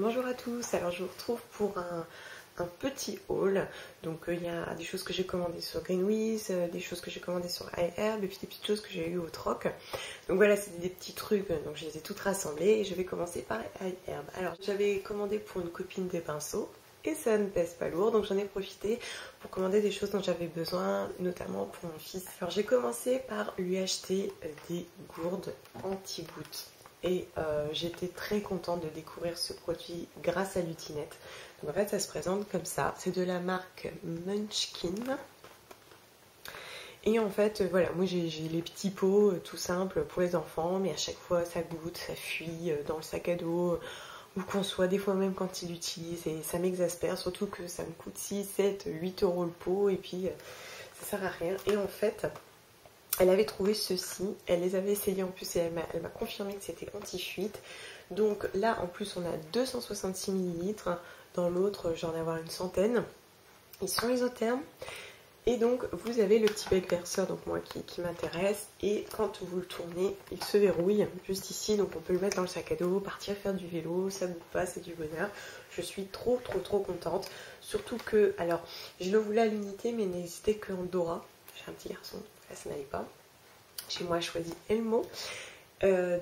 Bonjour à tous, alors je vous retrouve pour un petit haul. Donc il y a des choses que j'ai commandées sur Greenwiz, des choses que j'ai commandées sur iHerb et puis des petites choses que j'ai eues au troc. Donc voilà, c'est des petits trucs, donc je les ai toutes rassemblées et je vais commencer par iHerb. Alors j'avais commandé pour une copine des pinceaux et ça ne pèse pas lourd, donc j'en ai profité pour commander des choses dont j'avais besoin, notamment pour mon fils. Alors j'ai commencé par lui acheter des gourdes anti-gouttes. Et j'étais très contente de découvrir ce produit grâce à l'Utinette. Donc en fait ça se présente comme ça, c'est de la marque Munchkin. Et en fait voilà, moi j'ai les petits pots tout simples pour les enfants, mais à chaque fois ça goûte, ça fuit dans le sac à dos, ou qu'on soit des fois même quand il l'utilise, et ça m'exaspère, surtout que ça me coûte 6, 7, 8 euros le pot, et puis ça sert à rien. Et en fait, elle avait trouvé ceci, elle les avait essayés en plus et elle m'a confirmé que c'était anti-fuite. Donc là en plus on a 266 ml, dans l'autre j'en ai avoir une centaine. Ils sont isothermes et donc vous avez le petit bec verseur, donc moi qui m'intéresse, et quand vous le tournez il se verrouille juste ici, donc on peut le mettre dans le sac à dos, partir faire du vélo, ça goûte pas, c'est du bonheur. Je suis trop contente, surtout que, alors je le voulais à l'unité mais n'hésitez qu'en Dora, j'ai un petit garçon. Là, ça n'allait pas. Chez moi, je choisis Elmo.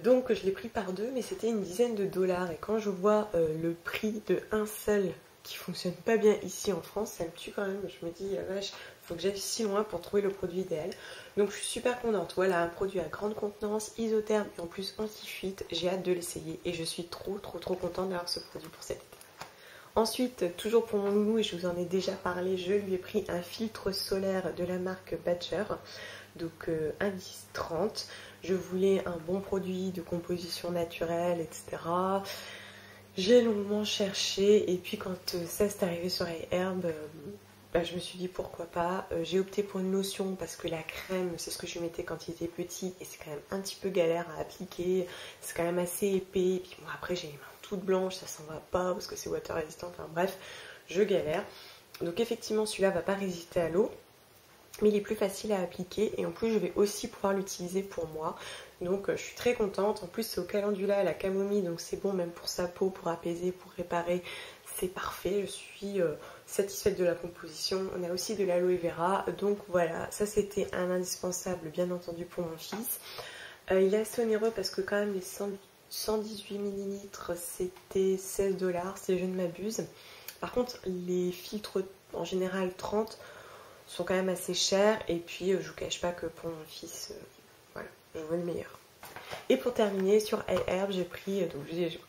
Donc, je l'ai pris par deux, mais c'était une dizaine de dollars. Et quand je vois le prix de un seul qui fonctionne pas bien ici en France, ça me tue quand même. Je me dis, vache, faut que j'aille si loin pour trouver le produit idéal. Donc, je suis super contente. Voilà, un produit à grande contenance, isotherme et en plus anti-fuite. J'ai hâte de l'essayer et je suis trop contente d'avoir ce produit pour cet été. Ensuite, toujours pour mon loulou, et je vous en ai déjà parlé, je lui ai pris un filtre solaire de la marque Badger, donc indice 30. Je voulais un bon produit de composition naturelle, etc. J'ai longuement cherché, et puis quand ça s'est arrivé sur iHerb, je me suis dit pourquoi pas. J'ai opté pour une lotion parce que la crème, c'est ce que je mettais quand il était petit, et c'est quand même un petit peu galère à appliquer, c'est quand même assez épais, et puis bon, après j'ai les mains toute blanche, ça s'en va pas parce que c'est water résistant, enfin bref, je galère. Donc effectivement celui-là va pas résister à l'eau, mais il est plus facile à appliquer, et en plus je vais aussi pouvoir l'utiliser pour moi. Donc je suis très contente. En plus c'est au calendula, à la camomille, donc c'est bon même pour sa peau, pour apaiser, pour réparer, c'est parfait. Je suis satisfaite de la composition. On a aussi de l'aloe vera, donc voilà, ça c'était un indispensable bien entendu pour mon fils. Il est assez onéreux parce que quand même les 118 ml c'était 16 dollars si je ne m'abuse. Par contre les filtres en général 30 sont quand même assez chers, et puis je vous cache pas que pour mon fils, voilà, je veux le meilleur. Et pour terminer, sur iHerb, j'ai pris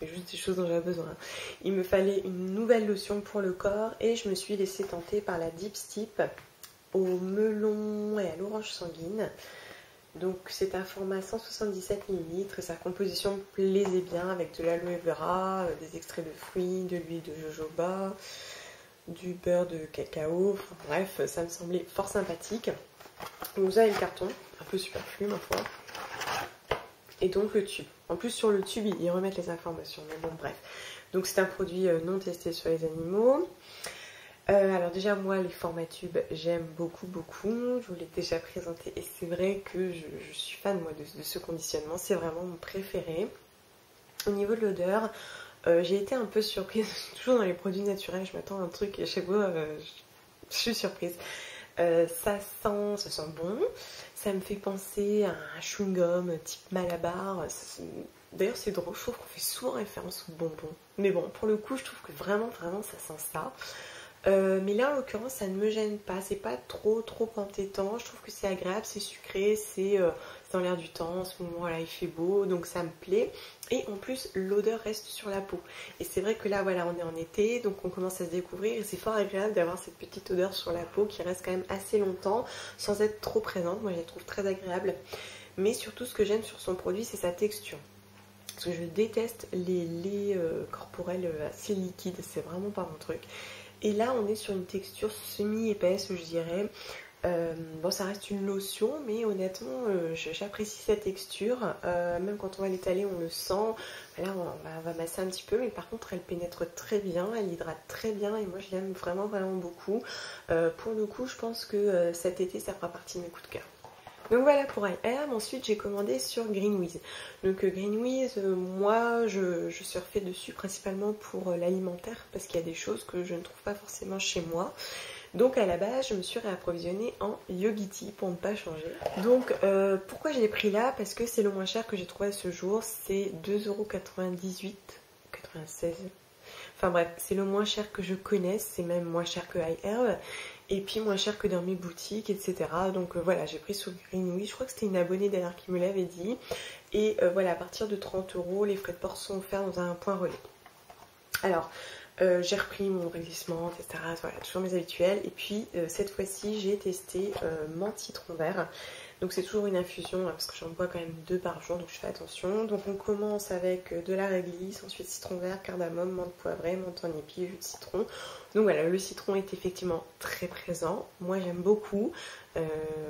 juste des choses dont j'avais besoin. Il me fallait une nouvelle lotion pour le corps, et je me suis laissée tenter par la Deep Steep au melon et à l'orange sanguine. Donc c'est un format 177 ml, et sa composition me plaisait bien, avec de l'aloe vera, des extraits de fruits, de l'huile de jojoba, du beurre de cacao, enfin, bref, ça me semblait fort sympathique. Donc vous avez le carton, un peu superflu ma foi, et donc le tube. En plus sur le tube ils remettent les informations, mais bon bref. Donc c'est un produit non testé sur les animaux. Alors déjà moi les formats tubes j'aime beaucoup, je vous l'ai déjà présenté, et c'est vrai que je suis fan moi de ce conditionnement, c'est vraiment mon préféré. Au niveau de l'odeur, j'ai été un peu surprise, toujours dans les produits naturels je m'attends à un truc et à chaque fois je suis surprise. Ça sent bon, ça me fait penser à un chewing-gum type Malabar. D'ailleurs c'est drôle, je trouve qu'on fait souvent référence aux bonbons, mais bon pour le coup je trouve que vraiment ça sent ça. Mais là en l'occurrence ça ne me gêne pas, c'est pas trop entêtant, je trouve que c'est agréable, c'est sucré, c'est dans l'air du temps, en ce moment là il fait beau, donc ça me plaît, et en plus l'odeur reste sur la peau, et c'est vrai que là voilà on est en été, donc on commence à se découvrir, et c'est fort agréable d'avoir cette petite odeur sur la peau qui reste quand même assez longtemps sans être trop présente. Moi je la trouve très agréable, mais surtout ce que j'aime sur son produit c'est sa texture. Parce que je déteste les laits corporels assez liquides, c'est vraiment pas mon truc. Et là on est sur une texture semi-épaisse je dirais. Bon ça reste une lotion, mais honnêtement j'apprécie sa texture. Même quand on va l'étaler on le sent. Là on va masser un petit peu, mais par contre elle pénètre très bien, elle hydrate très bien, et moi je l'aime vraiment beaucoup. Pour le coup je pense que cet été ça fera partie de mes coups de cœur. Donc voilà pour iHerb. Ensuite j'ai commandé sur Greenwiz. Donc Greenwiz, moi je surfais dessus principalement pour l'alimentaire parce qu'il y a des choses que je ne trouve pas forcément chez moi. Donc à la base je me suis réapprovisionnée en Yogiti pour ne pas changer. Donc pourquoi je l'ai pris là? Parce que c'est le moins cher que j'ai trouvé à ce jour, c'est 2,98 €, 96. Enfin bref, c'est le moins cher que je connaisse, c'est même moins cher que iHerb, et puis moins cher que dans mes boutiques, etc. Donc voilà, j'ai pris sur Greenwiz, je crois que c'était une abonnée d'ailleurs qui me l'avait dit. Et voilà, à partir de 30 €, les frais de port sont offerts dans un point relais. Alors, j'ai repris mon réglissement, etc. Voilà, toujours mes habituels. Et puis cette fois-ci, j'ai testé menthe citron vert. Donc c'est toujours une infusion parce que j'en bois quand même 2 par jour, donc je fais attention. Donc on commence avec de la réglisse, ensuite citron vert, cardamome, menthe poivrée, menthe en épi, jus de citron. Donc voilà, le citron est effectivement très présent. Moi j'aime beaucoup.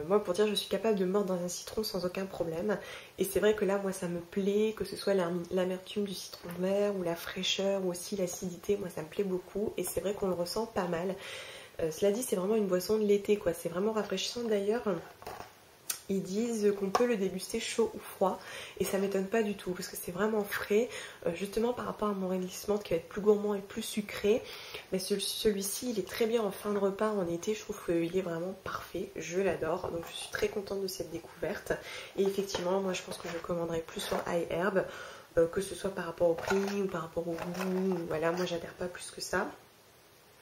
Moi pour dire, je suis capable de mordre dans un citron sans aucun problème. Et c'est vrai que là, moi ça me plaît, que ce soit l'amertume du citron vert ou la fraîcheur ou aussi l'acidité, moi ça me plaît beaucoup. Et c'est vrai qu'on le ressent pas mal. Cela dit, c'est vraiment une boisson de l'été, quoi. C'est vraiment rafraîchissant d'ailleurs. Ils disent qu'on peut le déguster chaud ou froid et ça m'étonne pas du tout parce que c'est vraiment frais, justement par rapport à mon réglissement qui va être plus gourmand et plus sucré. Mais celui-ci il est très bien en fin de repas en été, je trouve qu'il est vraiment parfait, je l'adore, donc je suis très contente de cette découverte. Et effectivement moi je pense que je commanderai plus sur iHerb, que ce soit par rapport au prix ou par rapport au goût, voilà, moi j'adhère pas plus que ça.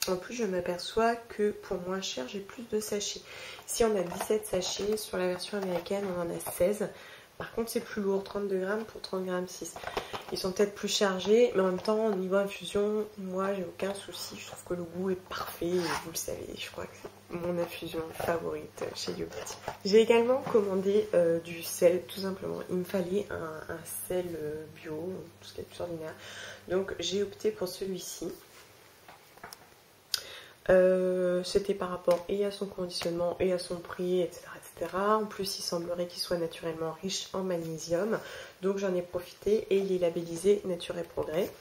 En plus, je m'aperçois que pour moins cher, j'ai plus de sachets. Ici, on a 17 sachets. Sur la version américaine, on en a 16. Par contre, c'est plus lourd, 32 grammes pour 30 grammes 6. Ils sont peut-être plus chargés, mais en même temps, au niveau infusion, moi, j'ai aucun souci. Je trouve que le goût est parfait. Et vous le savez, je crois que c'est mon infusion favorite chez Yogiti. J'ai également commandé du sel, tout simplement. Il me fallait un sel bio, tout ce qui est plus ordinaire. Donc, j'ai opté pour celui-ci. C'était par rapport et à son conditionnement et à son prix, etc., etc. En plus, il semblerait qu'il soit naturellement riche en magnésium. Donc j'en ai profité et il est labellisé Nature et Progrès.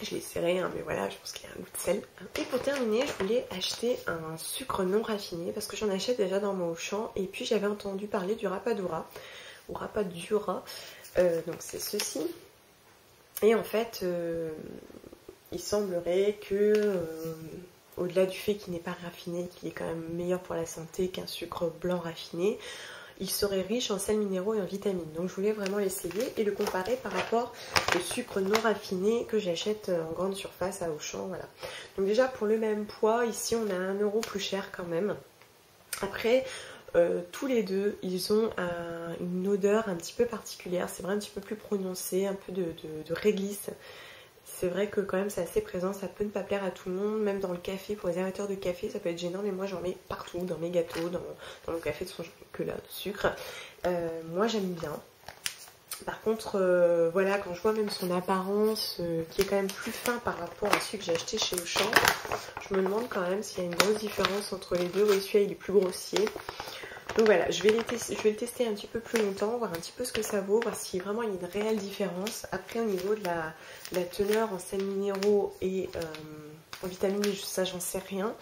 Je l'ai serré, hein, mais voilà, je pense qu'il y a un goût de sel. Et pour terminer, je voulais acheter un sucre non raffiné parce que j'en achète déjà dans mon Auchan. Et puis j'avais entendu parler du Rapadura, ou Rapadura. Donc c'est ceci. Et en fait, il semblerait que... au-delà du fait qu'il n'est pas raffiné, qu'il est quand même meilleur pour la santé qu'un sucre blanc raffiné, il serait riche en sels minéraux et en vitamines. Donc je voulais vraiment l'essayer et le comparer par rapport au sucre non raffiné que j'achète en grande surface à Auchan. Voilà. Donc déjà pour le même poids, ici on a 1 € plus cher quand même. Après, tous les deux, ils ont une odeur un petit peu particulière. C'est vrai, un petit peu plus prononcé, un peu de réglisse. C'est vrai que quand même c'est assez présent, ça peut ne pas plaire à tout le monde, même dans le café, pour les amateurs de café ça peut être gênant, mais moi j'en mets partout, dans mes gâteaux, dans le café de son chocolat, de sucre. Moi j'aime bien. Par contre, voilà, quand je vois même son apparence qui est quand même plus fin par rapport à celui que j'ai acheté chez Auchan, je me demande quand même s'il y a une grosse différence entre les deux. Oui, celui-là il est plus grossier. Donc voilà, je vais le tester un petit peu plus longtemps, voir un petit peu ce que ça vaut, voir si vraiment il y a une réelle différence. Après, au niveau de la teneur en sels minéraux et en vitamines, ça j'en sais rien.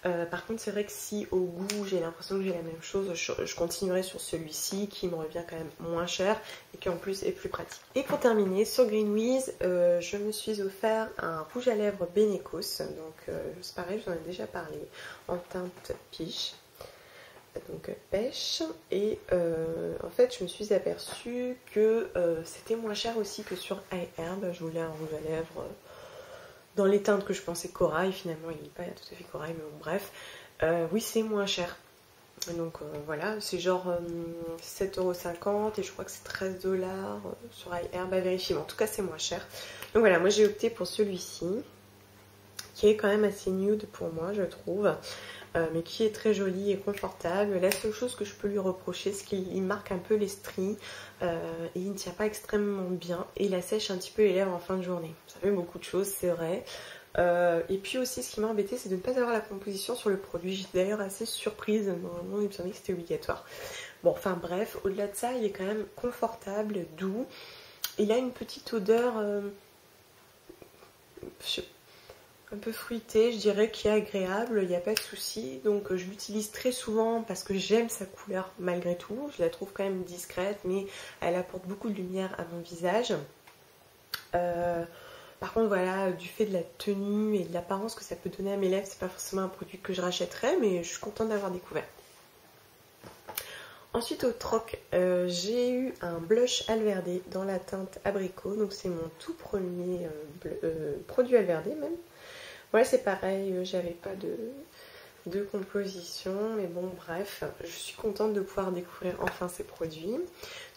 Par contre, c'est vrai que si au goût j'ai l'impression que j'ai la même chose, je continuerai sur celui-ci qui me revient quand même moins cher et qui en plus est plus pratique. Et pour terminer, sur Greenwiz, je me suis offert un rouge à lèvres Benecos. Donc c'est pareil, je vous en ai déjà parlé, en teinte piche. Donc pêche, et en fait je me suis aperçue que c'était moins cher aussi que sur iHerb. Je voulais un rouge à lèvres dans les teintes que je pensais corail, finalement il n'est pas tout à fait corail, mais bon bref, oui c'est moins cher. Donc voilà, c'est genre 7,50 € et je crois que c'est 13 $ sur iHerb à vérifier, mais en tout cas c'est moins cher. Donc voilà, moi j'ai opté pour celui-ci qui est quand même assez nude pour moi je trouve. Mais qui est très joli et confortable. La seule chose que je peux lui reprocher, c'est qu'il marque un peu les stries et il ne tient pas extrêmement bien et il assèche un petit peu les lèvres en fin de journée. Ça fait beaucoup de choses, c'est vrai. Et puis aussi, ce qui m'a embêté, c'est de ne pas avoir la composition sur le produit. J'étais d'ailleurs assez surprise. Normalement, il me semblait que c'était obligatoire. Bon, enfin bref, au-delà de ça, il est quand même confortable, doux. Il a une petite odeur... un peu fruité, je dirais, qui est agréable, il n'y a pas de souci. Donc je l'utilise très souvent parce que j'aime sa couleur malgré tout. Je la trouve quand même discrète, mais elle apporte beaucoup de lumière à mon visage. Par contre, voilà, du fait de la tenue et de l'apparence que ça peut donner à mes lèvres, c'est pas forcément un produit que je rachèterais, mais je suis contente d'avoir découvert. Ensuite, au troc, j'ai eu un blush Alverde dans la teinte abricot. Donc c'est mon tout premier produit Alverde même. Voilà, c'est pareil, j'avais pas de composition, mais bon, bref, je suis contente de pouvoir découvrir enfin ces produits.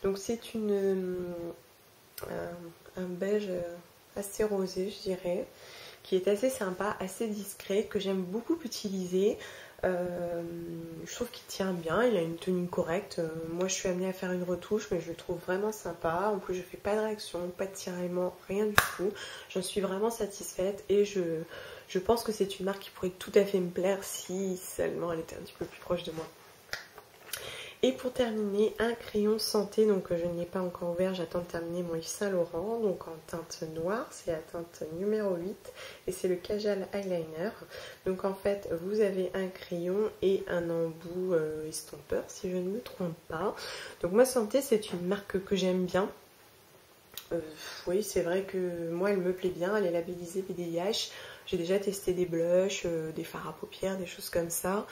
Donc c'est un beige assez rosé, je dirais, qui est assez sympa, assez discret, que j'aime beaucoup utiliser. Je trouve qu'il tient bien, il a une tenue correcte. Moi je suis amenée à faire une retouche, mais je le trouve vraiment sympa. En plus je fais pas de réaction, pas de tiraillement, rien du tout. J'en suis vraiment satisfaite et je pense que c'est une marque qui pourrait tout à fait me plaire si seulement elle était un petit peu plus proche de moi. Et pour terminer, un crayon santé, donc je ne l'ai pas encore ouvert, j'attends de terminer mon Yves Saint Laurent, donc en teinte noire, c'est la teinte numéro 8 et c'est le Kajal Eyeliner. Donc en fait, vous avez un crayon et un embout estompeur, si je ne me trompe pas. Donc moi, Santé, c'est une marque que j'aime bien. Oui, c'est vrai que moi, elle me plaît bien, elle est labellisée PDIH. J'ai déjà testé des blushs, des fards à paupières, des choses comme ça.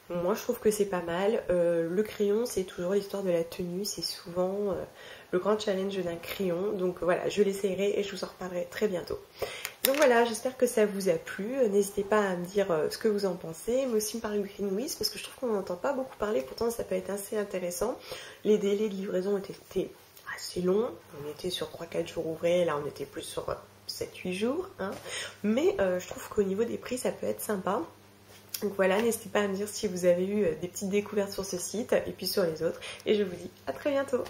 Moi je trouve que c'est pas mal. Le crayon, c'est toujours l'histoire de la tenue, c'est souvent le grand challenge d'un crayon. Donc voilà, je l'essayerai et je vous en reparlerai très bientôt. Donc voilà, j'espère que ça vous a plu. N'hésitez pas à me dire ce que vous en pensez, mais aussi me parler de Green Wiz parce que je trouve qu'on n'entend pas beaucoup parler, pourtant ça peut être assez intéressant. Les délais de livraison étaient assez longs, on était sur 3-4 jours ouvrés, là on était plus sur 7-8 jours. Hein. Mais je trouve qu'au niveau des prix, ça peut être sympa. Donc voilà, n'hésitez pas à me dire si vous avez eu des petites découvertes sur ce site et puis sur les autres. Et je vous dis à très bientôt.